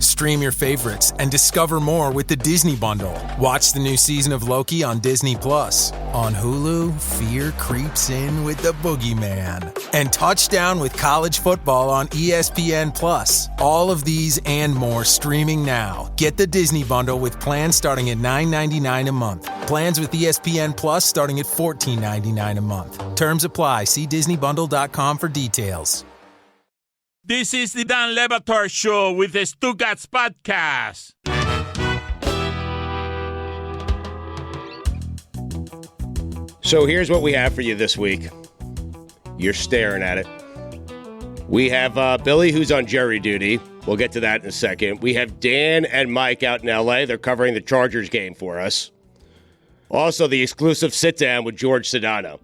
Stream your favorites and discover more with the Disney Bundle. Watch the new season of Loki on Disney+. On Hulu, fear creeps in with the boogeyman. And touchdown with college football on ESPN+. All of these and more streaming now. Get the Disney Bundle with plans starting at $9.99 a month. Plans with ESPN+ starting at $14.99 a month. Terms apply. See DisneyBundle.com for details. This is the Dan Le Batard Show with the Stugotz podcast. So here's what we have for you this week. You're staring at it. We have Billy, who's on jury duty. We'll get to that in a second. We have Dan and Mike out in L.A. They're covering the Chargers game for us. Also, the exclusive sit-down with George Sedano.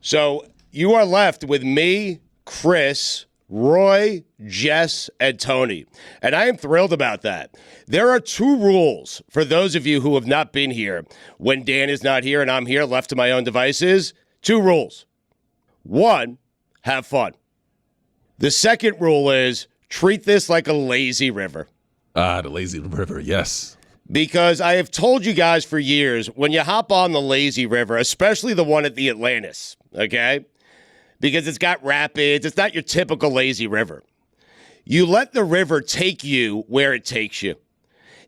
So you are left with me, Chris, Roy, Jess, and Tony. And I am thrilled about that. There are 2 rules for those of you who have not been here. When Dan is not here and I'm here left to my own devices, 2 rules. 1, have fun. The second rule is treat this like a lazy river. The lazy river, yes. Because I have told you guys for years, when you hop on the lazy river, especially the one at the Atlantis, okay? Because it's got rapids. It's not your typical lazy river. You let the river take you where it takes you.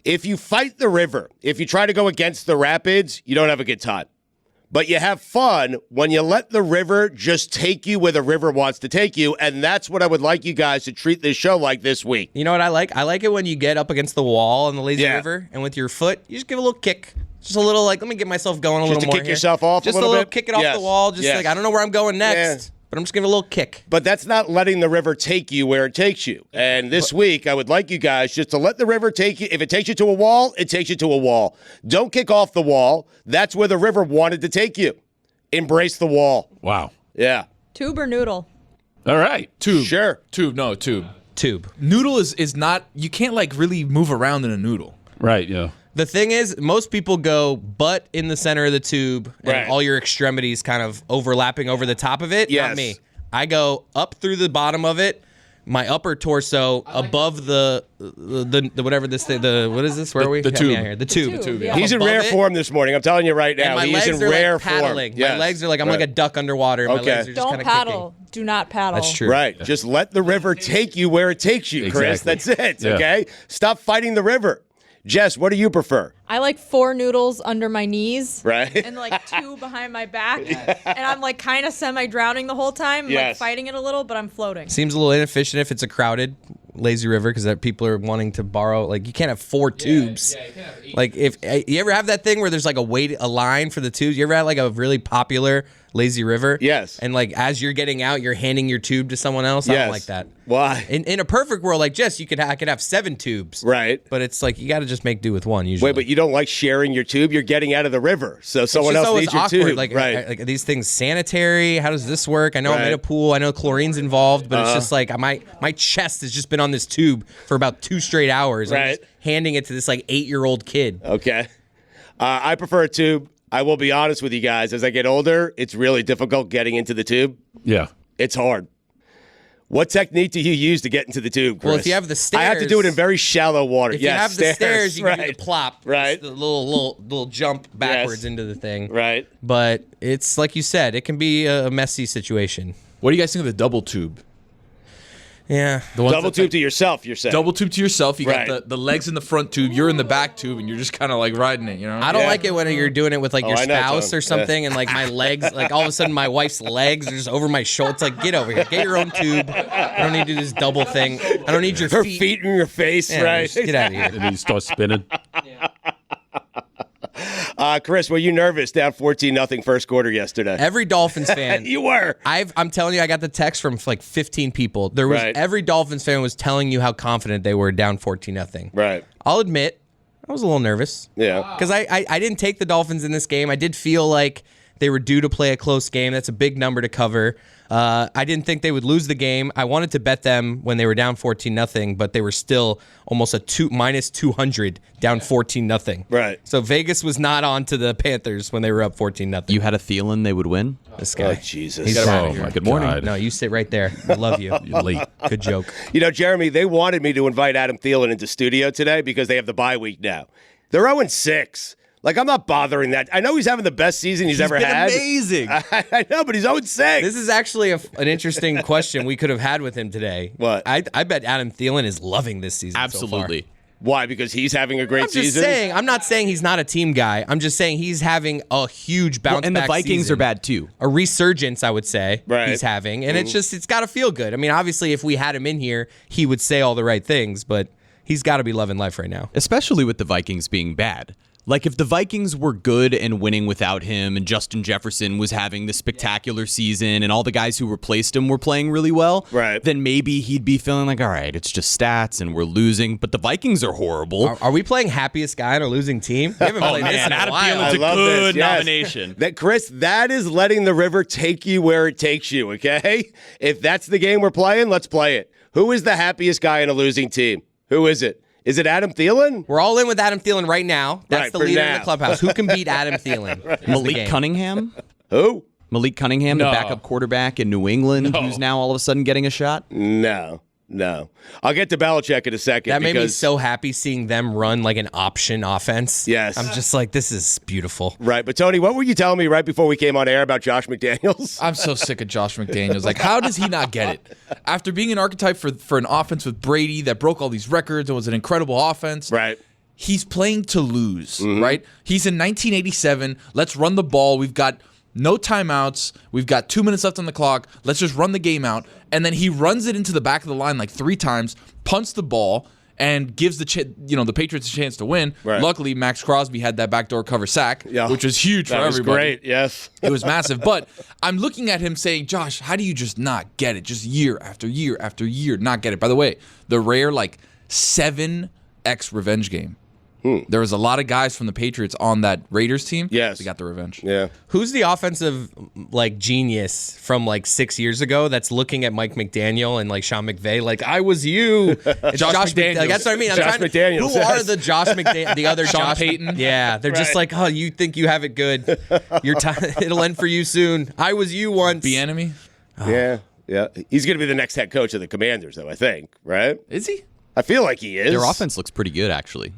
If you fight the river, if you try to go against the rapids, you don't have a good time. But you have fun when you let the river just take you where the river wants to take you, and that's what I would like you guys to treat this show like this week. You know what I like? I like it when you get up against the wall on the lazy river, and with your foot, you just give a little kick. Just a little, let me get myself going a little more Just to kick yourself off just a little bit? Kick it off the wall. Just I don't know where I'm going next. But I'm just giving a little kick. But that's not letting the river take you where it takes you. And this week, I would like you guys just to let the river take you. If it takes you to a wall, it takes you to a wall. Don't kick off the wall. That's where the river wanted to take you. Embrace the wall. Wow. Yeah. Tube or noodle? All right. Tube. Sure. Tube. No, tube. Tube. Noodle is not, you can't really move around in a noodle. Right, yeah. The thing is, most people go butt in the center of the tube and all your extremities kind of overlapping over the top of it. Yes. Not me. I go up through the bottom of it, my upper torso above the whatever this thing, what is this? Where are we? The tube. The tube. The tube, yeah. He's in rare form this morning. I'm telling you right now. And my He's legs in are rare like paddling. form. Yes. My legs are like, I'm like a duck underwater. My legs are just Don't kind of paddle. kicking. Do not paddle. That's true. Right. Just let the river take you where it takes you, Chris. Exactly. That's it, Yeah. okay? Stop fighting the river. Jess, what do you prefer? I like 4 noodles under my knees. Right. And like 2 behind my back. And I'm like kind of semi-drowning the whole time. I'm like fighting it a little, but I'm floating. Seems a little inefficient if it's a crowded lazy river because people are wanting to borrow. Like, you can't have 4 tubes. Yeah, you can't have 8. Like, if you ever have that thing where there's like a line for the tubes? You ever had like a really popular lazy river? Yes. And like as you're getting out, you're handing your tube to someone else? I don't like that. Why? In a perfect world like Jess, I could have 7 tubes. Right. But it's like you got to just make do with one usually. Wait, but you don't like sharing your tube? You're getting out of the river, so someone else needs your awkward. tube. Like, right. like, are these things sanitary? How does this work? I know I'm in a pool. I know chlorine's involved, but it's just like my chest has just been on this tube for about 2 straight hours. Right. I'm just handing it to this like 8-year-old kid. Okay. I prefer a tube. I will be honest with you guys. As I get older, it's really difficult getting into the tube. Yeah. It's hard. What technique do you use to get into the tube, Chris? Well, if you have the stairs, I have to do it in very shallow water. If you have the stairs, you can do the plop, right? The little jump backwards into the thing, right? But it's like you said, it can be a messy situation. What do you guys think of the double tube? Yeah. Double tube to yourself, you're saying. Double tube to yourself. You got the legs in the front tube. You're in the back tube, and you're just kind of like riding it, you know? I don't like it when you're doing it with like your I know, spouse Tom. or something, and like my legs, like all of a sudden my wife's legs are just over my shoulder. It's like, get over here. Get your own tube. I don't need to do this double thing. I don't need your Her feet. feet in your face, Yeah, right? just get out of here. And then you start spinning. Chris, were you nervous down 14-0 first quarter yesterday? Every Dolphins fan. You were. I'm telling you, I got the text from like 15 people. There was every Dolphins fan was telling you how confident they were down 14-0. Right. I'll admit, I was a little nervous. Yeah. Because I didn't take the Dolphins in this game. I did feel like they were due to play a close game. That's a big number to cover. I didn't think they would lose the game. I wanted to bet them when they were down 14-0, but they were still almost a minus 200 down 14-0. Right. So Vegas was not on to the Panthers when they were up 14-0. You had a Thielen they would win? This guy. Oh, Jesus. He's Oh, my good morning. No, you sit right there. I love you. You're late. Good joke. You know, Jeremy, they wanted me to invite Adam Thielen into studio today because they have the bye week now. They're 0-6. Like, I'm not bothering that. I know he's having the best season he's ever had. Amazing. I know, but he's 0-6. This is actually an interesting question we could have had with him today. What? I bet Adam Thielen is loving this season. Absolutely. So far. Why? Because he's having a great season? I'm not saying he's not a team guy. I'm just saying he's having a huge bounce back And the Vikings season. are bad too. A resurgence, I would say, right. he's having. And it's got to feel good. I mean, obviously, if we had him in here, he would say all the right things, but he's got to be loving life right now. Especially with the Vikings being bad. Like, if the Vikings were good and winning without him and Justin Jefferson was having this spectacular season and all the guys who replaced him were playing really well, right. then maybe he'd be feeling like, all right, it's just stats and we're losing. But the Vikings are horrible. Are we playing happiest guy on a losing team? We haven't played this in a Adam while. Thielen's a love good this, yes. nomination. Chris, that is letting the river take you where it takes you, okay? If that's the game we're playing, let's play it. Who is the happiest guy in a losing team? Who is it? Is it Adam Thielen? We're all in with Adam Thielen right now. That's Right, the for leader now. in the clubhouse. Who can beat Adam Thielen? Right. Malik Cunningham? Who? Malik Cunningham, the backup quarterback in New England, who's now all of a sudden getting a shot? No. I'll get to Belichick in a second. That made me so happy seeing them run like an option offense. Yes. I'm just like, this is beautiful. Right. But, Tony, what were you telling me right before we came on air about Josh McDaniels? I'm so sick of Josh McDaniels. Like, how does he not get it? After being an archetype for an offense with Brady that broke all these records and was an incredible offense. Right. He's playing to lose, right? He's in 1987. Let's run the ball. We've got no timeouts. We've got 2 minutes left on the clock. Let's just run the game out. And then he runs it into the back of the line like 3 times, punts the ball, and gives the Patriots a chance to win. Right. Luckily, Max Crosby had that backdoor cover sack, which was huge for everybody. That was great, yes. It was massive. But I'm looking at him saying, Josh, how do you just not get it? Just year after year after year, not get it. By the way, the rare 7X revenge game. There was a lot of guys from the Patriots on that Raiders team. Yes. They got the revenge. Yeah. Who's the offensive genius from 6 years ago that's looking at Mike McDaniel and Sean McVay like, I was you? Josh McDaniels. That's what I mean. McDaniels. Who are the Josh McDaniel? The other Sean Josh Payton. Yeah, they're just like, oh, you think you have it good? Your time, it'll end for you soon. I was you once. The enemy. Yeah. He's going to be the next head coach of the Commanders, though, I think, right? Is he? I feel like he is. Their offense looks pretty good, actually.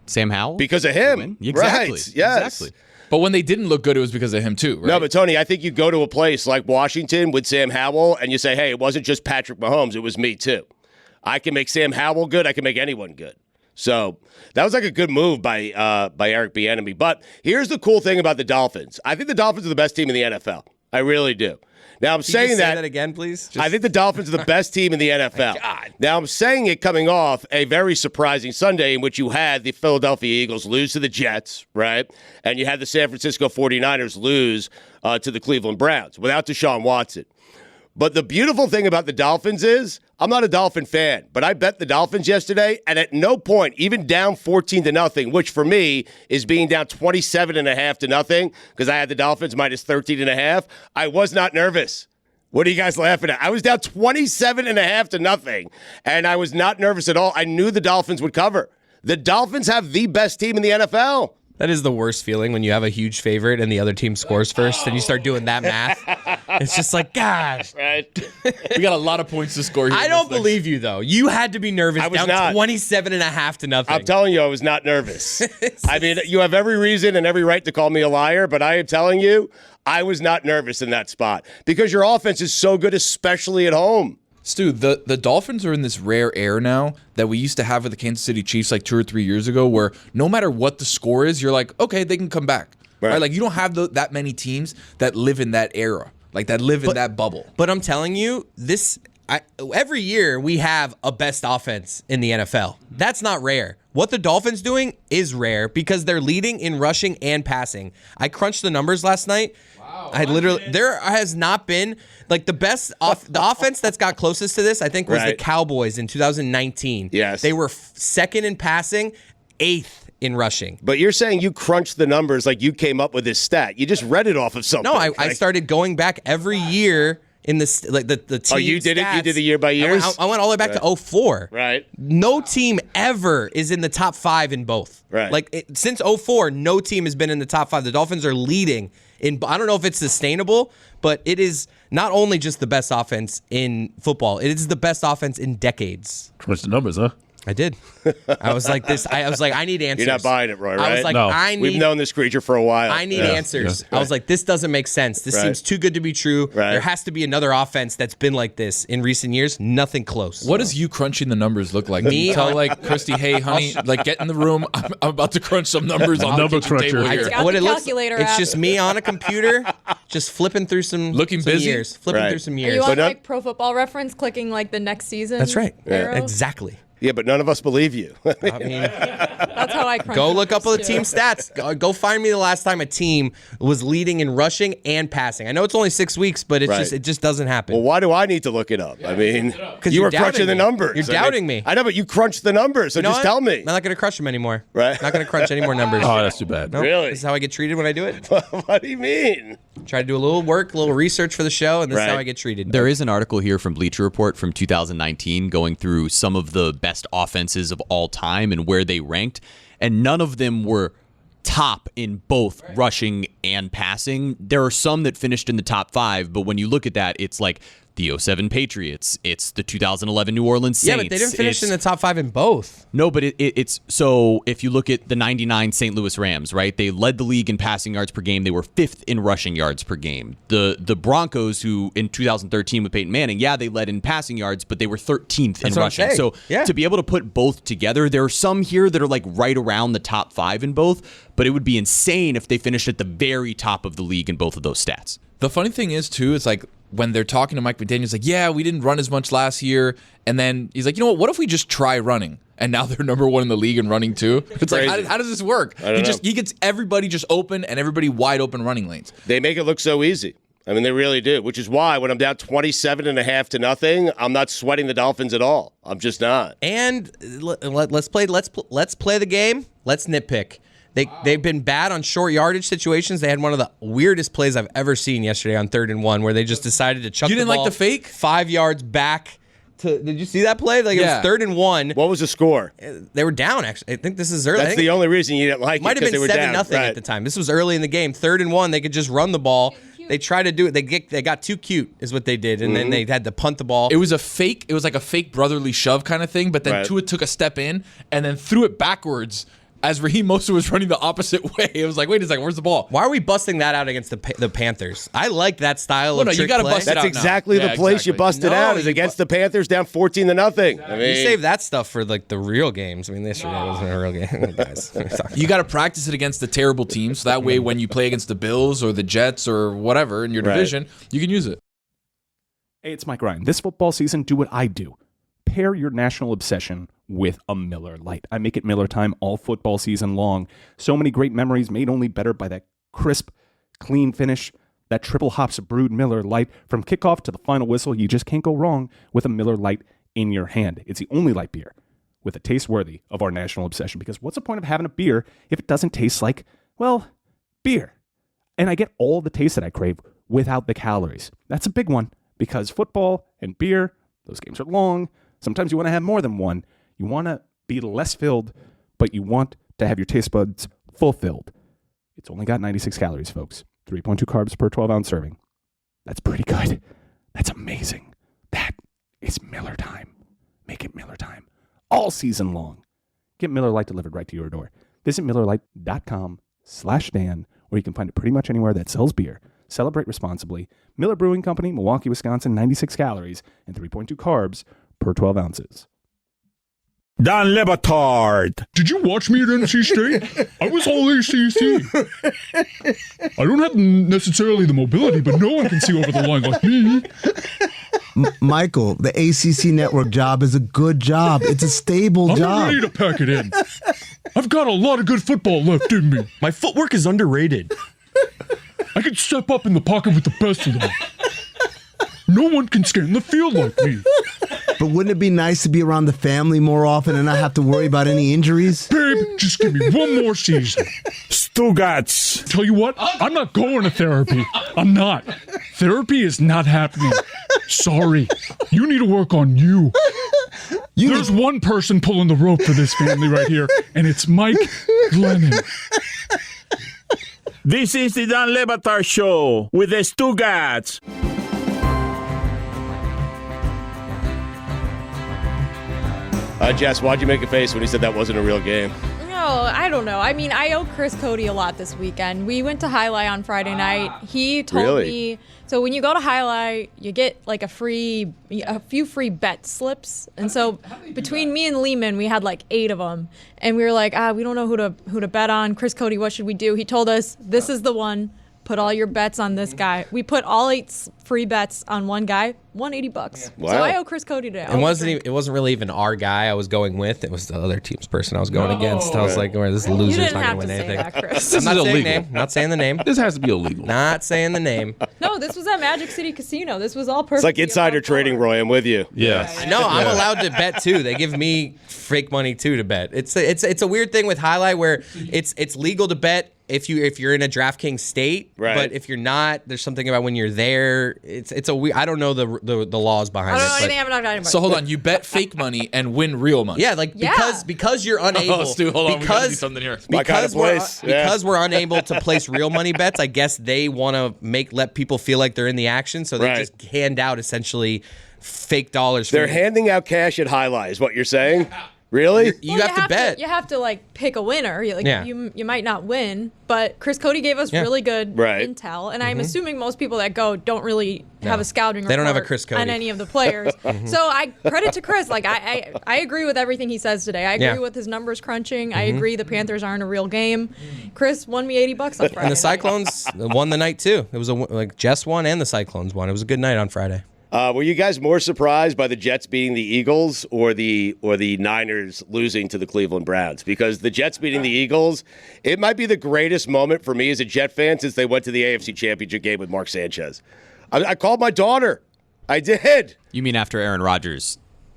Sam Howell? Because of him. Exactly. Right. Yes. Exactly. But when they didn't look good, it was because of him, too, right? No, but Tony, I think you go to a place like Washington with Sam Howell and you say, hey, it wasn't just Patrick Mahomes, it was me, too. I can make Sam Howell good. I can make anyone good. So that was a good move by Eric Bieniemy. But here's the cool thing about the Dolphins. I think the Dolphins are the best team in the NFL. I really do. Now, I'm saying say that again, please. I think the Dolphins are the best team in the NFL. Now, I'm saying it coming off a very surprising Sunday in which you had the Philadelphia Eagles lose to the Jets, right? And you had the San Francisco 49ers lose to the Cleveland Browns without Deshaun Watson. But the beautiful thing about the Dolphins is I'm not a Dolphin fan, but I bet the Dolphins yesterday, and at no point, even down 14-0, which for me is being down 27.5-0, because I had the Dolphins minus 13.5, I was not nervous. What are you guys laughing at? I was down 27.5-0, and I was not nervous at all. I knew the Dolphins would cover. The Dolphins have the best team in the NFL. That is the worst feeling when you have a huge favorite and the other team scores first and you start doing that math. It's just like, gosh. Right. We got a lot of points to score here. I don't believe you, though. You had to be nervous. I was down not. 27.5-0. I'm telling you, I was not nervous. I mean, you have every reason and every right to call me a liar, but I am telling you, I was not nervous in that spot because your offense is so good, especially at home. Stu, the Dolphins are in this rare air now that we used to have with the Kansas City Chiefs 2 or 3 years ago where no matter what the score is, you're like, okay, they can come back. Right? Like, you don't have that many teams that live in that era, that live in that bubble. But I'm telling you, every year we have a best offense in the NFL. That's not rare. What the Dolphins doing is rare because they're leading in rushing and passing. I crunched the numbers last night. Wow. There has not been the best the offense that's got closest to this, I think, was the Cowboys in 2019. Yes. They were second in passing, 8th in rushing. But you're saying you crunched the numbers like you came up with this stat. You just read it off of something. No, I started going back every year in this, like the team. Oh, you did stats. it? You did the year by years? I went all the way back to 04. Right. No team ever is in the top 5 in both. Right. Since 04, no team has been in the top 5. The Dolphins are leading in. I don't know if it's sustainable, but it is not only just the best offense in football, it is the best offense in decades. Crunch the numbers, huh? I did. I was like this. I was like, I need answers. You're not buying it, Roy, right? I was like, No. we've known this creature for a while. I need answers. I was like, this doesn't make sense. This seems too good to be true. Right. There has to be another offense that's been like this in recent years. Nothing close. What does you crunching the numbers look like? Me? You tell like Christy, hey honey, like get in the room. I'm about to crunch some numbers on the Number kitchen table cruncher. here. Got What the it looks, calculator it's app. just me on a computer, just flipping through some Looking some busy? years, flipping Right. through some Are years. you on But like Pro Football Reference, clicking like the next season? That's right. arrow? Exactly. Yeah, but none of us believe you. I mean, That's how I crunch. go look up all the numbers, team too. stats. Go find me the last time a team was leading in rushing and passing. I know it's only 6 weeks, but Right. it just doesn't happen. Well, why do I need to look it up? I mean, you you're were doubting crunching the me. numbers. You're I mean, doubting me. I know, but you crunched the numbers, so You know just what? tell me. I'm not going to crush them anymore. Right. Not going to crunch any more numbers. Oh, that's too bad. Nope. Really? This is how I get treated when I do it. What do you mean? Try to do a little work, a little research for the show, and this is how Right. I get treated. There is an article here from Bleacher Report from 2019 going through some of the best offenses of all time and where they ranked, and none of them were top in both rushing and passing. There are some that finished in the top 5, but when you look at that, it's like the 07 Patriots, it's the 2011 New Orleans Saints. Yeah, but they didn't finish it's- in the top 5 in both. No, but it's so if you look at the 99 St. Louis Rams, right? They led the league in passing yards per game. They were 5th in rushing yards per game. The Broncos, who in 2013 with Peyton Manning, yeah, they led in passing yards, but they were 13th in That's what I'm rushing. saying. So Yeah. to be able to put both together, there are some here that are like right around the top 5 in both, but it would be insane if they finished at the very top of the league in both of those stats. The funny thing is, too, is like when they're talking to Mike McDaniels, like, yeah, we didn't run as much last year. And then he's like, you know what if we just try running? And now they're number 1 in the league in running, too. It's like, how does this work? He gets everybody just open and everybody wide open running lanes. They make it look so easy. I mean, they really do, which is why when I'm down 27.5 to nothing, I'm not sweating the Dolphins at all. I'm just not. And let's play the game. Let's nitpick. They've been bad on short yardage situations. They had one of the weirdest plays I've ever seen yesterday on 3rd and 1, where they just decided to chuck You the didn't like ball the fake? 5 yards back. Did you see that play? Like Yeah. it was 3rd and 1. What was the score? They were down. Actually, I think this is early. I That's think the only reason you didn't like it, might have because they been were 7-0 down. at the time. This was early in the game. 3rd and 1. They could just run the ball. They tried to do it. They got too cute, is what they did, and then they had to punt the ball. It was like a fake brotherly shove kind of thing, but then Right. Tua took a step in and then threw it backwards as Raheem Mostert was running the opposite way. It was like, wait a second, where's the ball? Why are we busting that out against the Panthers? I like that style of no, you trick gotta play. bust it That's out now. exactly Yeah, the place exactly. you busted No, out is you against the Panthers down 14-0. I mean, You save that stuff for like the real games. I mean, yesterday wasn't a real game, guys. You got to practice it against the terrible teams, so that way when you play against the Bills or the Jets or whatever in your Right. division, you can use it. Hey, it's Mike Ryan. This football season, do what I do. Pair your national obsession with a Miller Lite. I make it Miller time all football season long. So many great memories made only better by that crisp, clean finish. That triple hops brewed Miller Lite. From kickoff to the final whistle, you just can't go wrong with a Miller Lite in your hand. It's the only light beer with a taste worthy of our national obsession. Because what's the point of having a beer if it doesn't taste like, well, beer? And I get all the taste that I crave without the calories. That's a big one, because football and beer, those games are long. Sometimes you want to have more than one. You want to be less filled, but you want to have your taste buds fulfilled. It's only got 96 calories, folks. 3.2 carbs per 12-ounce serving. That's pretty good. That's amazing. That is Miller time. Make it Miller time all season long. Get Miller Lite delivered right to your door. Visit MillerLite.com/Dan, where you can find it pretty much anywhere that sells beer. Celebrate responsibly. Miller Brewing Company, Milwaukee, Wisconsin, 96 calories and 3.2 carbs per 12 ounces. Dan Le Batard. Did you watch me at NC State? I was all ACC. I don't have necessarily the mobility, but no one can see over the line like me. Michael, the ACC network job is a good job. It's a stable I'm job. ready to pack it in. I've got a lot of good football left in me. My footwork is underrated. I can step up in the pocket with the best of them. No one can scan the field like me. But wouldn't it be nice to be around the family more often and not have to worry about any injuries? Babe, just give me one more season. Stugotz. Tell you what, I'm not going to therapy. I'm not. Therapy is not happening. sorry. You need to work on you. There's one person pulling the rope for this family right here, and it's Mike Glennon. This is the Dan Le Batard Show with the Stugotz. Jess, why'd you make a face when he said that wasn't a real game? No, I don't know. I mean, I owe Chris Cody a lot this weekend. We went to Highlight on Friday night. He told me, so when you go to Highlight, you get like a few free bet slips. And so between me and Lehman, we had like 8 of them. And we were like, we don't know who to bet on. Chris Cody, what should we do? He told us, this is the one. Put all your bets on this guy. We put all 8 free bets on one guy, $180. Wow. So I owe Chris Cody today. It wasn't really even our guy I was going with. It was the other team's person I was going against. I was like, this loser's not going to win anything. That, Chris. I'm not saying name. Not saying the name. This has to be illegal. Not saying the name. No, this was at Magic City Casino. This was all perfect. It's like insider trading, Roy. I'm with you. Yes. No, I'm allowed to bet too. They give me fake money too to bet. It's a weird thing with Highlight where it's legal to bet if you're in a DraftKings state, right. But if you're not, there's something about when you're there. It's a weird. I don't know the laws behind I don't it. know anything. I'm not talking about. So hold on, you bet fake money and win real money. Yeah, because you're unable. Oh, Stu, hold on, we gotta do something here. Because we're unable to place real money bets. I guess they want to let people feel like they're in the action, so they just hand out essentially fake dollars. They're handing out cash at Highlight, is what you're saying? Really? You have to bet. You have to like pick a winner. You might not win, but Chris Cody gave us really good intel, and I'm assuming most people that go don't really have a scouting report. They don't have a Chris Cody on any of the players. So I credit to Chris. Like I agree with everything he says today. I agree with his numbers crunching. I agree the Panthers aren't a real game. Chris won me $80 on Friday. And the Cyclones won the night too. It was Jess won and the Cyclones won. It was a good night on Friday. Were you guys more surprised by the Jets beating the Eagles or the Niners losing to the Cleveland Browns? Because the Jets beating the Eagles, it might be the greatest moment for me as a Jet fan since they went to the AFC Championship game with Mark Sanchez. I called my daughter. I did. You mean after Aaron Rodgers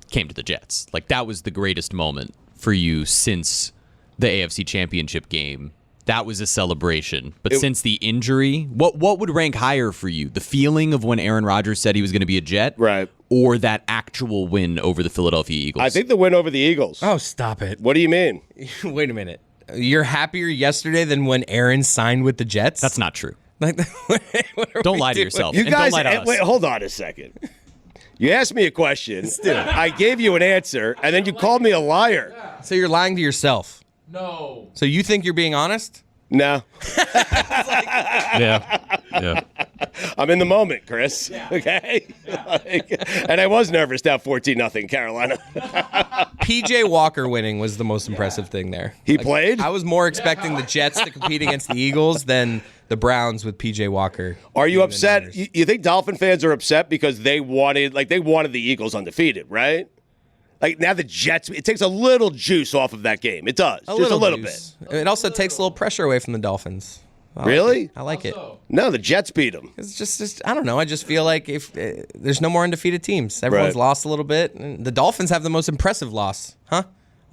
came to the Jets? Like that was the greatest moment for you since the AFC Championship game. That was a celebration. But since the injury, what would rank higher for you? The feeling of when Aaron Rodgers said he was going to be a Jet? Right. Or that actual win over the Philadelphia Eagles? I think the win over the Eagles. Oh, stop it. What do you mean? Wait a minute. You're happier yesterday than when Aaron signed with the Jets? That's not true. Like, don't lie to yourself. You and guys, don't lie to us. wait, hold on a second. You asked me a question. I gave you an answer, and then you called me a liar. So you're lying to yourself. No. So you think you're being honest? No. Yeah. I'm in the moment, Chris. Okay? And I was nervous down 14-0 Carolina. PJ Walker winning was the most impressive thing there. He played? I was more expecting the Jets to compete against the Eagles than the Browns with PJ Walker. Are you upset? You think Dolphin fans are upset because they wanted the Eagles undefeated, right? Like now the Jets, it takes a little juice off of that game. It does. Just a little bit. It also takes a little pressure away from the Dolphins. Really? I like it. No, the Jets beat them. It's just I don't know. I just feel like if there's no more undefeated teams, everyone's lost a little bit. And the Dolphins have the most impressive loss, huh?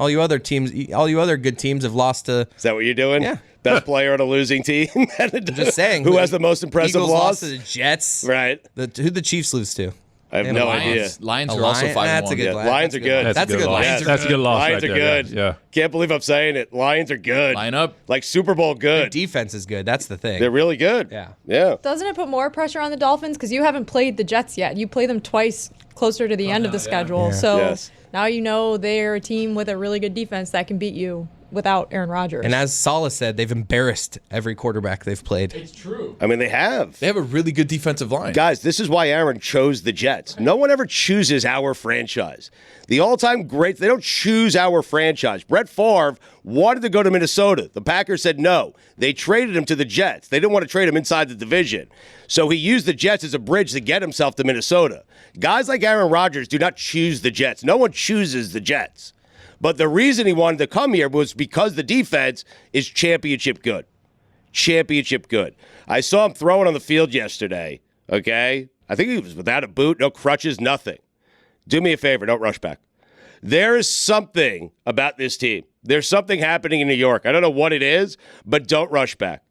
All you other good teams have lost to. Is that what you're doing? Yeah. Best player on a losing team. I'm just saying. Who has the most impressive Eagles loss? lost to the Jets. Right. Who'd the Chiefs lose to? I have no idea. Lions are also 5-1. That's a good. Lions are good. That's a good loss. That's a good loss. Lions right are there, good. Yeah. Can't believe I'm saying it. Lions are good. Line up. Like Super Bowl good. Their defense is good. That's the thing. They're really good. Yeah. Doesn't it put more pressure on the Dolphins? Because you haven't played the Jets yet. You play them twice closer to the end of the schedule. Yeah. So now you know they're a team with a really good defense that can beat you without Aaron Rodgers. And as Saleh said, they've embarrassed every quarterback they've played. It's true. I mean, they have. They have a really good defensive line. Guys, this is why Aaron chose the Jets. No one ever chooses our franchise. The all-time greats, they don't choose our franchise. Brett Favre wanted to go to Minnesota. The Packers said no. They traded him to the Jets. They didn't want to trade him inside the division. So he used the Jets as a bridge to get himself to Minnesota. Guys like Aaron Rodgers do not choose the Jets. No one chooses the Jets. But the reason he wanted to come here was because the defense is championship good. Championship good. I saw him throwing on the field yesterday, okay? I think he was without a boot, no crutches, nothing. Do me a favor, don't rush back. There is something about this team. There's something happening in New York. I don't know what it is, but don't rush back.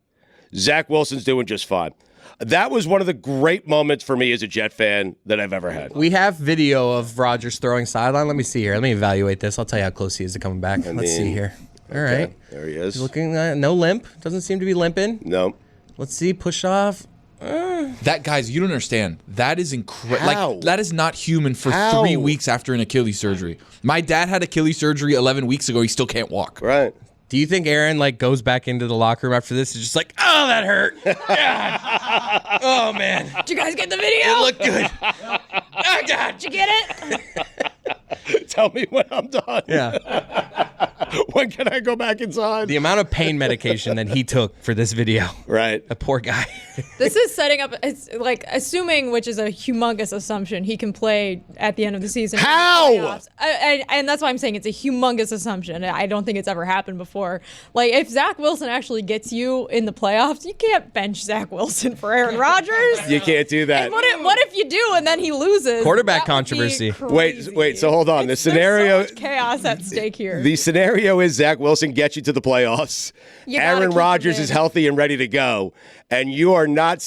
Zach Wilson's doing just fine. That was one of the great moments for me as a Jet fan that I've ever had. We have video of Rodgers throwing sideline. Let me see here. Let me evaluate this. I'll tell you how close he is to coming back. Let's see here. All right. There he is. He's looking, no limp. Doesn't seem to be limping. No. Let's see. Push off. That, guys, you don't understand. That is incredible. How? Like, that is not human for How? 3 weeks after an Achilles surgery. My dad had Achilles surgery 11 weeks ago. He still can't walk. Right. Do you think Aaron goes back into the locker room after this? Is just like, oh, that hurt. God. Oh man. Did you guys get the video? It looked good. Oh God. Did you get it? Tell me when I'm done. Yeah. When can I go back inside? The amount of pain medication that he took for this video. Right. The poor guy. This is setting up, it's like assuming, which is a humongous assumption, he can play at the end of the season. How? And that's why I'm saying it's a humongous assumption. I don't think it's ever happened before. Like, if Zach Wilson actually gets you in the playoffs, you can't bench Zach Wilson for Aaron Rodgers. You can't do that. And what if you do and then he loses? Quarterback That would be controversy. crazy. Wait. So hold on. The There's scenario. so much chaos at stake here. The scenario is Zach Wilson gets you to the playoffs. You gotta Aaron keep Rodgers him is in. healthy and ready to go, and you're not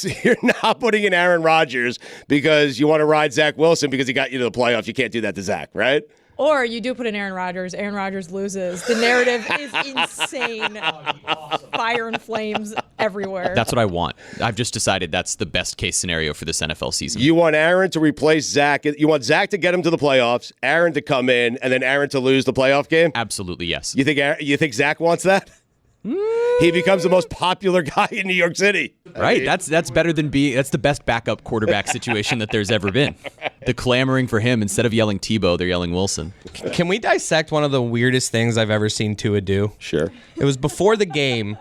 putting in Aaron Rodgers because you want to ride Zach Wilson because he got you to the playoffs. You can't do that to Zach, right? Or you do put in Aaron Rodgers loses. The narrative is insane. Fire and flames everywhere. That's what I want. I've just decided that's the best case scenario for this NFL season. You want Aaron to replace Zach. You want Zach to get him to the playoffs, Aaron to come in, and then Aaron to lose the playoff game? Absolutely, yes. You think Zach wants that? He becomes the most popular guy in New York City. Right. That's better than that's the best backup quarterback situation that there's ever been. The clamoring for him, instead of yelling Tebow, they're yelling Wilson. Can we dissect one of the weirdest things I've ever seen Tua do? Sure. It was before the game.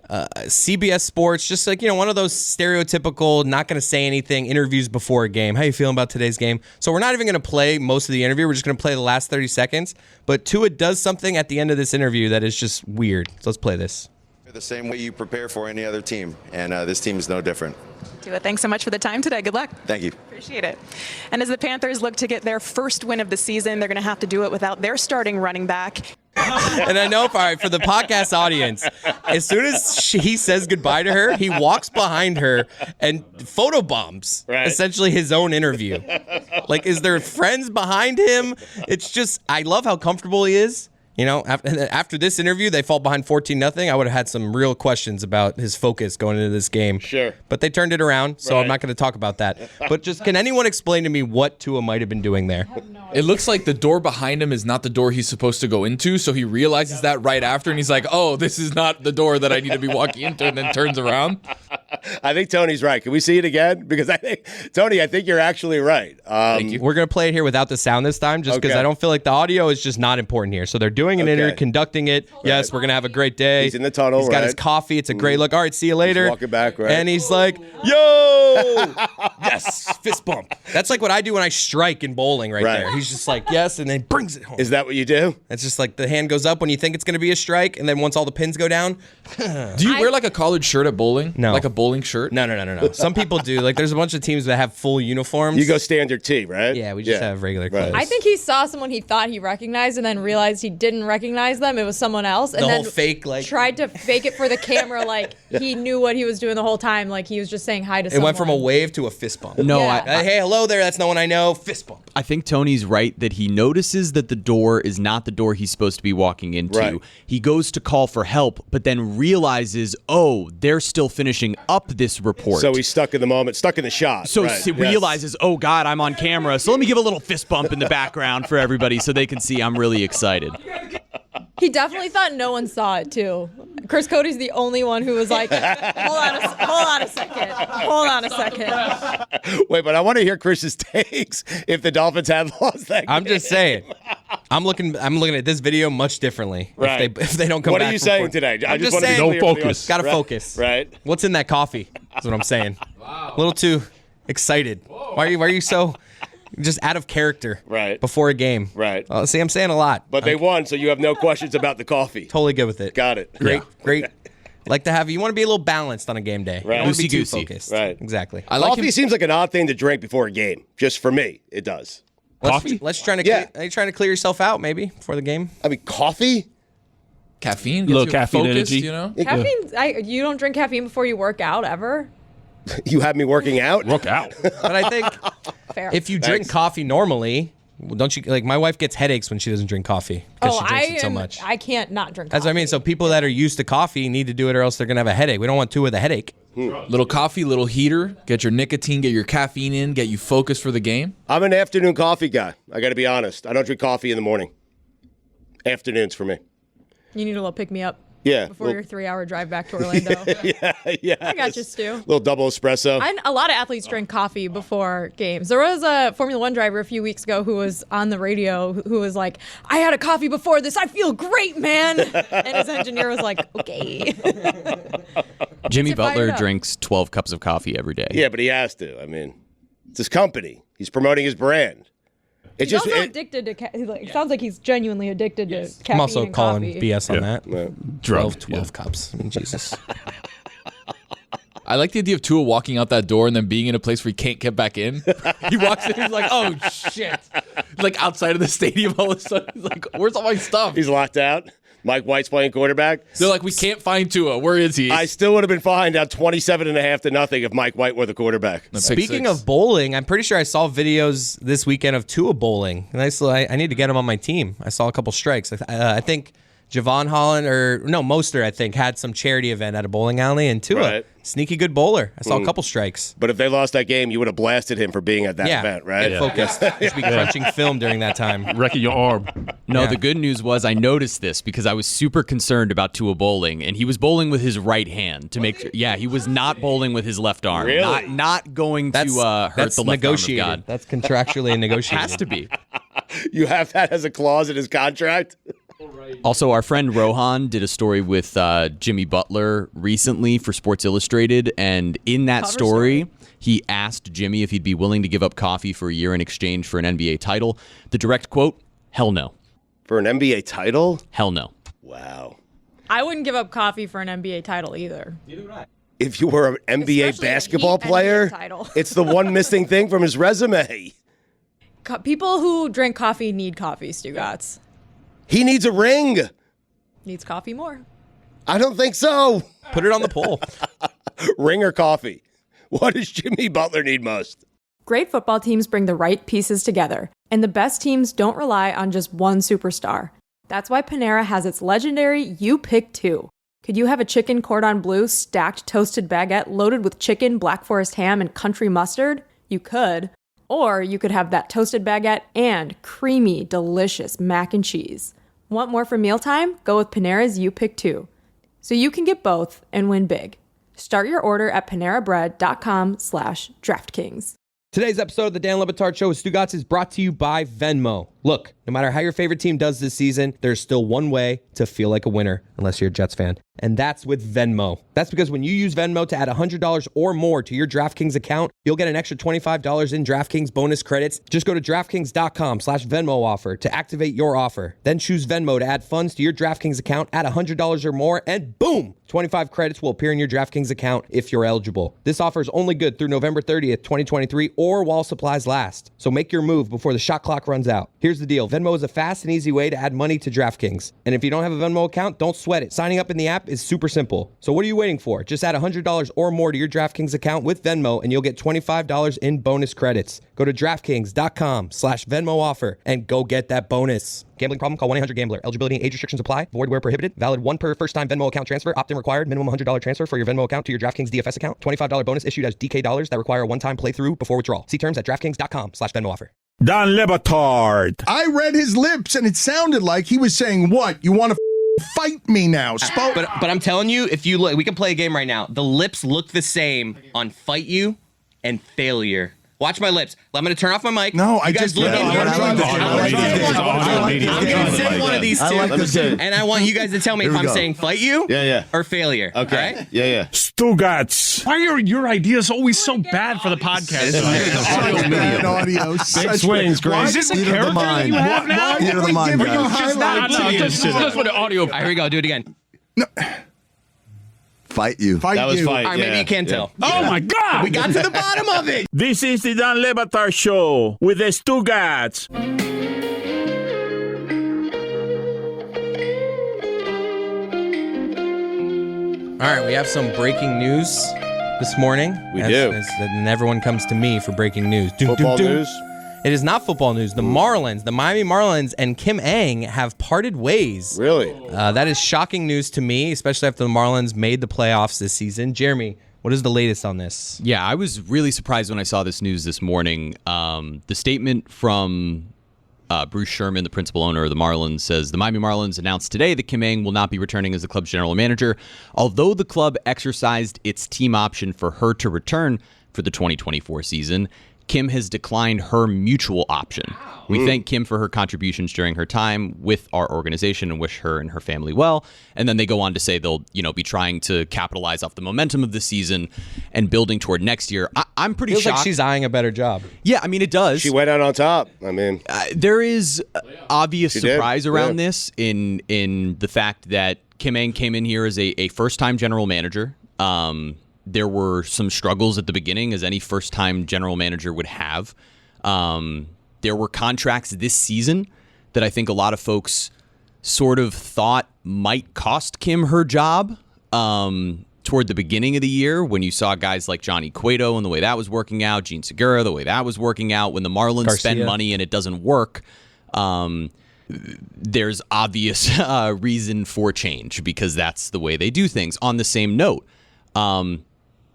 CBS Sports, just like, one of those stereotypical, not going to say anything interviews before a game. How you feeling about today's game? So we're not even going to play most of the interview. We're just going to play the last 30 seconds. But Tua does something at the end of this interview that is just weird. So let's play this. The same way you prepare for any other team, and this team is no different. Tua, thanks so much for the time today. Good luck. Thank you. Appreciate it. And as the Panthers look to get their first win of the season, they're going to have to do it without their starting running back. And I know for the podcast audience, as soon as he says goodbye to her, he walks behind her and photobombs essentially his own interview. Like, is there friends behind him? It's just, I love how comfortable he is. After this interview, they fall behind 14-0. I would have had some real questions about his focus going into this game. Sure. But they turned it around, so I'm not going to talk about that. But just, can anyone explain to me what Tua might have been doing there? It looks like the door behind him is not the door he's supposed to go into, so he realizes that right after, and he's like, oh, this is not the door that I need to be walking into, and then turns around. I think Tony's right. Can we see it again? Because I think you're actually right. Thank you. We're going to play it here without the sound this time, just because I don't feel like the audio is just not important here. So they're doing an interview, conducting it. Yes, we're going to have a great day. He's in the tunnel, He's got his coffee. It's a great look. All right, see you later. He's walking back, right? And he's like, yo! Yes, fist bump. That's like what I do when I strike in bowling right there. He's just like, yes, and then brings it home. Is that what you do? It's just like the hand goes up when you think it's going to be a strike, and then once all the pins go down. Do you wear like a collared shirt at bowling? No. Like a bowling shirt? No. Some people do. Like, there's a bunch of teams that have full uniforms. You go standard T, right? Yeah, we just have regular clothes. I think he saw someone he thought he recognized and then realized he didn't recognize them. It was someone else. And The then whole fake, like- tried to fake it for the camera like he knew what he was doing the whole time. Like he was just saying hi to someone. It went from a wave to a fist bump. No, Yeah. Hey, hello there. That's no one I know. Fist bump. I think Tony's right that he notices that the door is not the door he's supposed to be walking into. Right. He goes to call for help, but then realizes, oh, they're still finishing up this report. So he's stuck in the moment, stuck in the shot. So right. he realizes, oh, God, I'm on camera. So let me give a little fist bump in the background for everybody so they can see I'm really excited. He definitely thought no one saw it too. Chris Cody's the only one who was like, hold on a second. Wait, but I want to hear Chris's takes if the Dolphins had lost that game. I'm just saying. I'm looking at this video much differently. Right. If they don't come What back. are you saying today? I'm just want to be saying. clear No for the focus. Gotta Right. focus. Right. What's in that coffee? That's what I'm saying. Wow. A little too excited. Why are you so just out of character? Right. Before a game. Right. See, I'm saying a lot. But they won, so you have no questions about the coffee. Totally good with it. Got it. Great. Like to have you want to be a little balanced on a game day. Right. You don't want to be too Loosey-goosey. focused. Right. Exactly. Coffee seems like an odd thing to drink before a game. Just for me, it does. Let's try to are you trying to clear yourself out maybe before the game? I mean, coffee? Caffeine? Little Gets you caffeine focused, energy. you know? Caffeine, you don't drink caffeine before you work out ever? You have me working out? Work out. But I think if you drink coffee normally, don't you like? My wife gets headaches when she doesn't drink coffee because she drinks it so much. I can't not drink coffee. That's what I mean. So people that are used to coffee need to do it, or else they're gonna have a headache. We don't want two with a headache. Little coffee, little heater. Get your nicotine, get your caffeine in, get you focused for the game. I'm an afternoon coffee guy. I got to be honest. I don't drink coffee in the morning. Afternoons for me. You need a little pick me up. Yeah. Before your 3-hour drive back to Orlando. Yeah. I got you, Stu. Little double espresso. A lot of athletes drink coffee before games. There was a Formula One driver a few weeks ago who was on the radio who was like, I had a coffee before this. I feel great, man. And his engineer was like, okay. Jimmy Butler drinks 12 cups of coffee every day. Yeah, but he has to. I mean, it's his company. He's promoting his brand. He's also addicted to it sounds like he's genuinely addicted to caffeine. I'm also and calling coffee. BS on that. Yeah. 12 cups. I mean, Jesus. I like the idea of Tua walking out that door and then being in a place where he can't get back in. He walks in, he's like, oh, shit. He's like outside of the stadium all of a sudden. He's like, where's all my stuff? He's locked out. Mike White's playing quarterback. They're like, we can't find Tua. Where is he? I still would have been fine down 27.5-0 if Mike White were the quarterback. Speaking of bowling, I'm pretty sure I saw videos this weekend of Tua bowling. And I need to get him on my team. I saw a couple strikes. I think Javon Holland Mostert, I think, had some charity event at a bowling alley, and Tua, sneaky good bowler. I saw a couple strikes. But if they lost that game, you would have blasted him for being at that event, right? Get focused. Just be crunching film during that time. Wrecking your arm. No, the good news was I noticed this because I was super concerned about Tua bowling, and he was bowling with his right hand to make sure. Yeah, he was not bowling with his left arm. Really? Not going to hurt the left arm of God. That's contractually negotiated. Has to be. You have that as a clause in his contract? Also, our friend Rohan did a story with Jimmy Butler recently for Sports Illustrated, and in that story, he asked Jimmy if he'd be willing to give up coffee for a year in exchange for an NBA title. The direct quote, hell no. For an NBA title? Hell no. Wow. I wouldn't give up coffee for an NBA title either. Neither would I. If you were an NBA Especially basketball a Heat player, NBA title. it's the one missing thing from his resume. People who drink coffee need coffee, Stugotz. He needs a ring. Needs coffee more. I don't think so. Put it on the poll. Ring or coffee? What does Jimmy Butler need most? Great football teams bring the right pieces together, and the best teams don't rely on just one superstar. That's why Panera has its legendary You Pick Two. Could you have a chicken cordon bleu stacked toasted baguette loaded with chicken, Black Forest ham, and country mustard? You could. Or you could have that toasted baguette and creamy, delicious mac and cheese. Want more for mealtime? Go with Panera's You Pick Two. So you can get both and win big. Start your order at PaneraBread.com/DraftKings. Today's episode of the Dan Le Batard Show with Stugotz is brought to you by Venmo. Look, no matter how your favorite team does this season, there's still one way to feel like a winner, unless you're a Jets fan, and that's with Venmo. That's because when you use Venmo to add $100 or more to your DraftKings account, you'll get an extra $25 in DraftKings bonus credits. Just go to DraftKings.com/Venmo offer to activate your offer. Then choose Venmo to add funds to your DraftKings account, add $100 or more, and boom! 25 credits will appear in your DraftKings account if you're eligible. This offer is only good through November 30th, 2023, or while supplies last. So make your move before the shot clock runs out. Here's the deal. Venmo is a fast and easy way to add money to DraftKings. And if you don't have a Venmo account, don't sweat it. Signing up in the app is super simple. So what are you waiting for? Just add $100 or more to your DraftKings account with Venmo and you'll get $25 in bonus credits. Go to DraftKings.com/Venmo offer and go get that bonus. Gambling problem? Call 1-800-GAMBLER. Eligibility and age restrictions apply. Void where prohibited. Valid one per first-time Venmo account transfer. Opt-in required. Minimum $100 transfer for your Venmo account to your DraftKings DFS account. $25 bonus issued as DK dollars that require a one-time playthrough before withdrawal. See terms at DraftKings.com/Venmo offer. Dan Le Batard. I read his lips, and it sounded like he was saying, what? You want to fight me now? But I'm telling you, if you look, we can play a game right now. The lips look the same on Fight You and Failure. Watch my lips. I'm going to turn off my mic. No, I guys just look I in here. I'm going to send one of these two, and I want you guys to tell me if I'm saying Fight You or Failure. Okay. Right? Yeah. Stugotz. Why are your ideas always so bad for the podcast? audio. Big swings, Grace. Is this a character that you have now? Theater of the mind, Just for the audio. All right, here we go. Do it again. No. Fight You. That was fight. All right, maybe you can't tell. Oh, my God. We got to the bottom of it. This is the Dan Le Batard Show with the Stugotz. All right, we have some breaking news. this morning. We do. And everyone comes to me for breaking news. Football news? It is not football news. The Miami Marlins and Kim Ng have parted ways. Really? That is shocking news to me, especially after the Marlins made the playoffs this season. Jeremy, what is the latest on this? Yeah, I was really surprised when I saw this news this morning. The statement from Bruce Sherman, the principal owner of the Marlins, says the Miami Marlins announced today that Kim Ng will not be returning as the club's general manager, although the club exercised its team option for her to return for the 2024 season. Kim has declined her mutual option. We thank Kim for her contributions during her time with our organization and wish her and her family well. And then they go on to say they'll, be trying to capitalize off the momentum of the season and building toward next year. I'm pretty Feels shocked. like she's eyeing a better job. Yeah, I mean, it does. She went out on top. There is obvious surprise around this in the fact that Kim Ng came in here as a first-time general manager. There were some struggles at the beginning, as any first-time general manager would have. There were contracts this season that I think a lot of folks sort of thought might cost Kim her job toward the beginning of the year, when you saw guys like Johnny Cueto and the way that was working out, Gene Segura, the way that was working out. When the Marlins spend money and it doesn't work, there's obvious reason for change, because that's the way they do things. On the same note,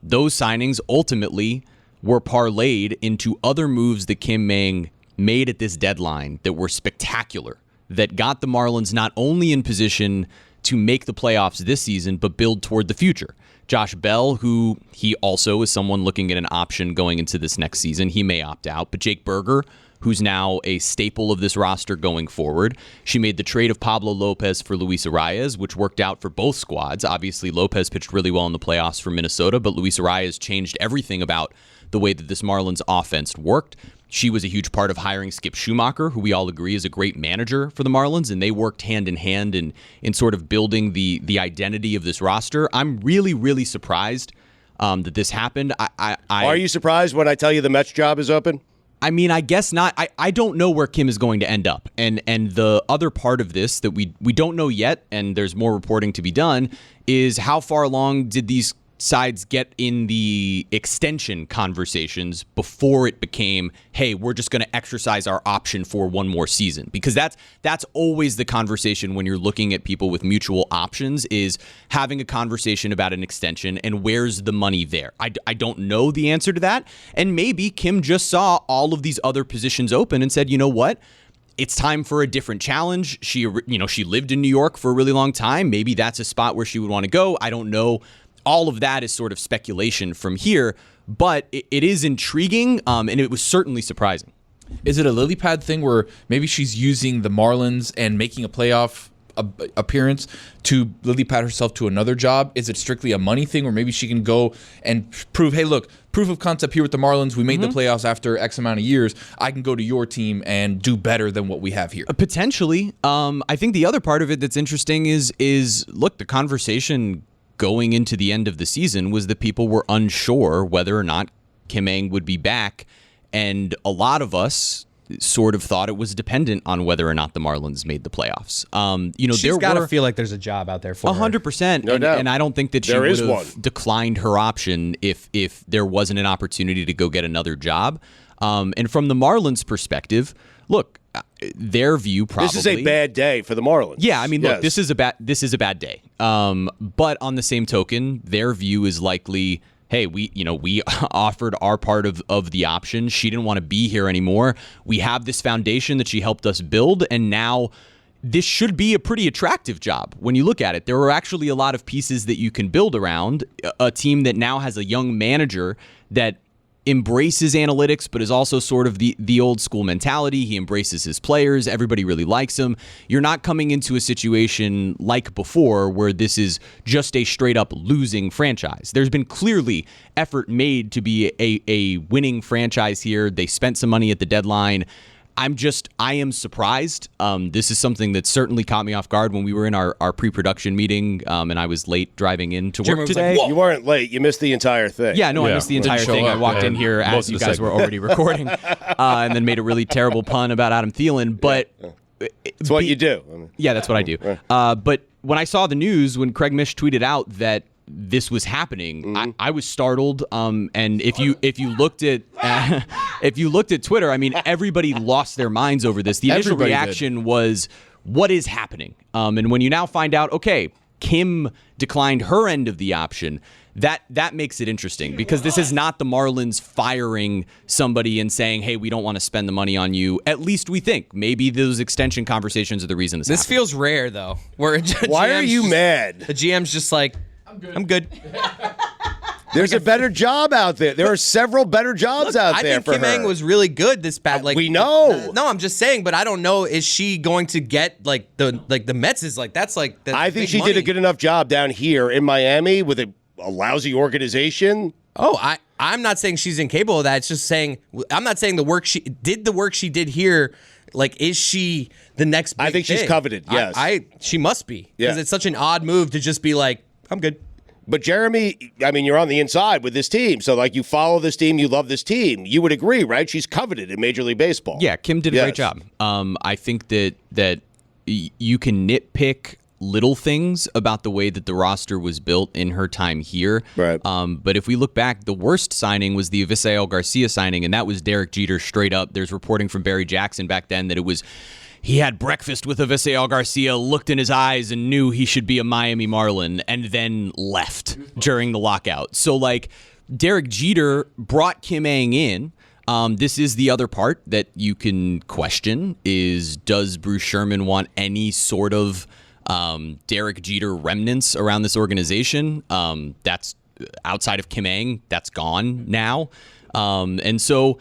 those signings ultimately were parlayed into other moves that Kim Ng made at this deadline that were spectacular, that got the Marlins not only in position to make the playoffs this season, but build toward the future. Josh Bell, who he also is someone looking at an option going into this next season, he may opt out. But Jake Berger, who's now a staple of this roster going forward. She made the trade of Pablo Lopez for Luis Arias, which worked out for both squads. Obviously, Lopez pitched really well in the playoffs for Minnesota, but Luis Arias changed everything about the way that this Marlins offense worked. She was a huge part of hiring Skip Schumacher, who we all agree is a great manager for the Marlins, and they worked hand in hand in sort of building the identity of this roster. I'm really, really surprised that this happened. Are you surprised when I tell you the Mets job is open? I mean, I guess not. I don't know where Kim is going to end up. And the other part of this that we don't know yet, and there's more reporting to be done, is how far along did these sides get in the extension conversations before it became, hey, we're just going to exercise our option for one more season? Because that's always the conversation when you're looking at people with mutual options, is having a conversation about an extension and where's the money there. I don't know the answer to that. And maybe Kim just saw all of these other positions open and said, you know what? It's time for a different challenge. She lived in New York for a really long time. Maybe that's a spot where she would want to go. I don't know. All of that is sort of speculation from here, but it is intriguing, and it was certainly surprising. Is it a lily pad thing where maybe she's using the Marlins and making a playoff appearance to lily pad herself to another job? Is it strictly a money thing where maybe she can go and prove, hey, look, proof of concept here with the Marlins. We made the playoffs after X amount of years. I can go to your team and do better than what we have here. Potentially. I think the other part of it that's interesting is look, the conversation going into the end of the season was that people were unsure whether or not Kim Ng would be back, and a lot of us sort of thought it was dependent on whether or not the Marlins made the playoffs. She's got to feel like there's a job out there for her. 100%. No doubt. And I don't think that she would have declined her option if there wasn't an opportunity to go get another job. And from the Marlins' perspective, look, their view probably this is a bad day for the Marlins. Yeah, I mean, look, this is a bad day. But on the same token, their view is likely, hey, we offered our part of the option. She didn't want to be here anymore. We have this foundation that she helped us build, and now this should be a pretty attractive job when you look at it. There are actually a lot of pieces that you can build around a team that now has a young manager that embraces analytics, but is also sort of the old school mentality. He embraces his players. Everybody really likes him. You're not coming into a situation like before where this is just a straight up losing franchise. There's been clearly effort made to be a winning franchise here. They spent some money at the deadline. I am surprised. This is something that certainly caught me off guard when we were in our pre-production meeting, and I was late driving in to work today. You weren't late. You missed the entire thing. Yeah, no, I missed the entire thing. I walked in here as you guys were already recording, and then made a really terrible pun about Adam Thielen. But it's what you do. Yeah, that's what I do. But when I saw the news, when Craig Mish tweeted out that this was happening, I was startled. And if you looked at Twitter, I mean, everybody lost their minds over this. The initial reaction was, "What is happening?" And when you now find out, okay, Kim declined her end of the option, that makes it interesting, because this is not the Marlins firing somebody and saying, "Hey, we don't want to spend the money on you." At least we think maybe those extension conversations are the reason this happened. feels rare though. Why are you mad? The GM's just like, I'm good. There's a better job out there. There are several better jobs out there for her. I think Kim Ng was really good this bad. We know. No, I'm just saying, but I don't know. Is she going to get the Mets? Is that's I think she did a good enough job down here in Miami with a lousy organization. Oh, I'm not saying she's incapable of that. It's just saying I'm not saying the work she did here. Like, is she the next big I think she's thing? coveted, yes. She must be. Because it's such an odd move to just be like, I'm good. But Jeremy, I mean, you're on the inside with this team. So, like, you follow this team, you love this team. You would agree, right? She's coveted in Major League Baseball. Yeah, Kim did a great job. I think that you can nitpick little things about the way that the roster was built in her time here. Right. But if we look back, the worst signing was the Avisail Garcia signing, and that was Derek Jeter straight up. There's reporting from Barry Jackson back then that it was he had breakfast with Avisail Garcia, looked in his eyes, and knew he should be a Miami Marlin, and then left during the lockout. So, like, Derek Jeter brought Kim Ng in. This is the other part that you can question is, does Bruce Sherman want any sort of Derek Jeter remnants around this organization? That's outside of Kim Ng, that's gone now. And so,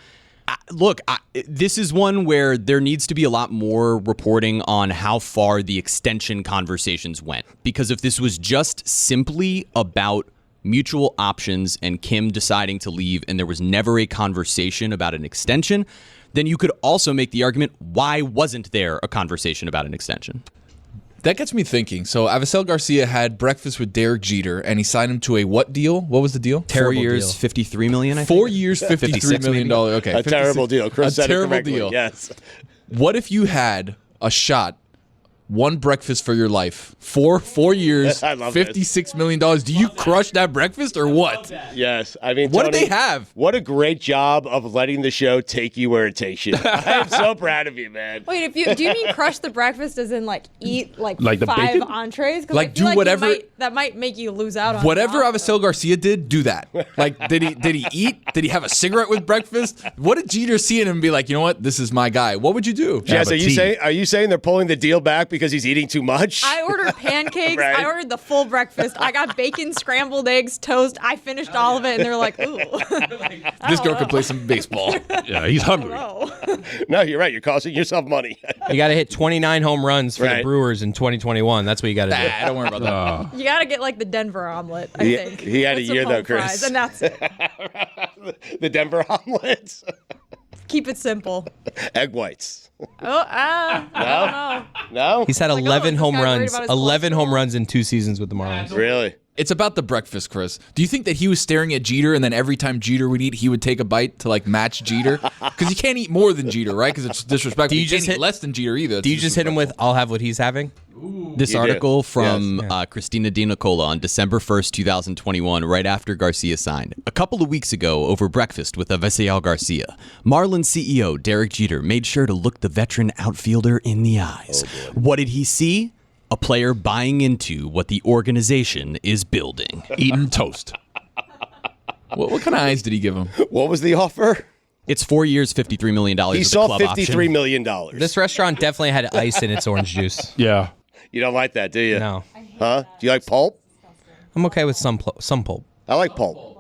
look, this is one where there needs to be a lot more reporting on how far the extension conversations went. Because if this was just simply about mutual options and Kim deciding to leave and there was never a conversation about an extension, then you could also make the argument, why wasn't there a conversation about an extension? That gets me thinking. So Avisail Garcia had breakfast with Derek Jeter, and he signed him to a what deal? What was the deal? Terrible 4 years, deal. $53 million, I think. 4 years, $53 million. Okay. A terrible deal. Chris said terrible it correctly. deal. Yes. What if you had a shot, one breakfast for your life, 4 years, I love $56 million? Do you crush that breakfast or what? Yes. I mean, what Tony, did they have? What a great job of letting the show take you where it takes you. I am so proud of you, man. Wait, do you mean crush the breakfast as in eat Like the 5 bacon? entrees? Like, do whatever. That might make you lose out on Whatever Avisail Garcia did, do that. Like, did he eat? Did he have a cigarette with breakfast? What did Jeter see in him and be like, you know what, this is my guy? What would you do? Jess, are you saying they're pulling the deal back because he's eating too much? I ordered pancakes. Right. I ordered the full breakfast. I got bacon, scrambled eggs, toast. I finished all of it, and they're like, ooh. This girl can play some baseball. Yeah, he's hungry. No, you're right. You're costing yourself money. You got to hit 29 home runs for the Brewers in 2021. That's what you got to do. Don't worry about that. You got to get the Denver omelet, I think. He had With a some year, home though, Chris. fries, and that's it. The Denver omelets. Keep it simple. Egg whites. I don't know. No? He's had 11 this home guy worried runs. about his 11 home runs in 2 seasons with the Marlins. Really? It's about the breakfast, Chris. Do you think that he was staring at Jeter, and then every time Jeter would eat, he would take a bite to match Jeter? Because you can't eat more than Jeter, right? Because it's disrespectful. You can't eat less than Jeter either. Do you just hit him with, I'll have what he's having? This article from Christina Di Nicola on December 1st, 2021, right after Garcia signed. A couple of weeks ago, over breakfast with Avisail Garcia, Marlins CEO Derek Jeter made sure to look the veteran outfielder in the eyes. What did he see? A player buying into what the organization is building. Eating toast. What kind of eyes did he give him? What was the offer? It's 4 years, $53 million. He saw $53 million. This restaurant definitely had ice in its orange juice. Yeah. You don't like that, do you? No. Huh? Do you like pulp? I'm okay with some pulp. I like pulp.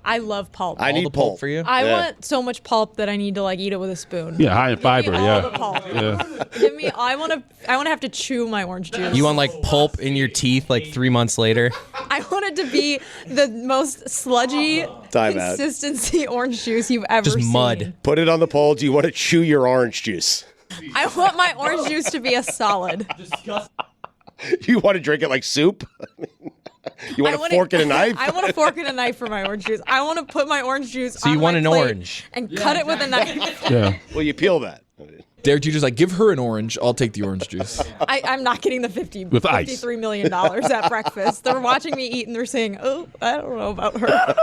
I love pulp. I need the pulp for you. I want so much pulp that I need to eat it with a spoon. Yeah, high in fiber. Give me all the pulp. Yeah. Give me. I want to have to chew my orange juice. You want pulp in your teeth 3 months later? I want it to be the most sludgy consistency orange juice you've ever seen. Just mud. Put it on the poll. Do you want to chew your orange juice? I want my orange juice to be a solid. You want to drink it like soup? You want a fork and a knife? I want a fork and a knife for my orange juice. I want to put my orange juice So you on want my an plate orange. and cut it with a knife. Yeah. Well, you peel that. Derek Jeter's like, give her an orange. I'll take the orange juice. I'm not getting the $53 million at breakfast. They're watching me eat and they're saying, oh, I don't know about her.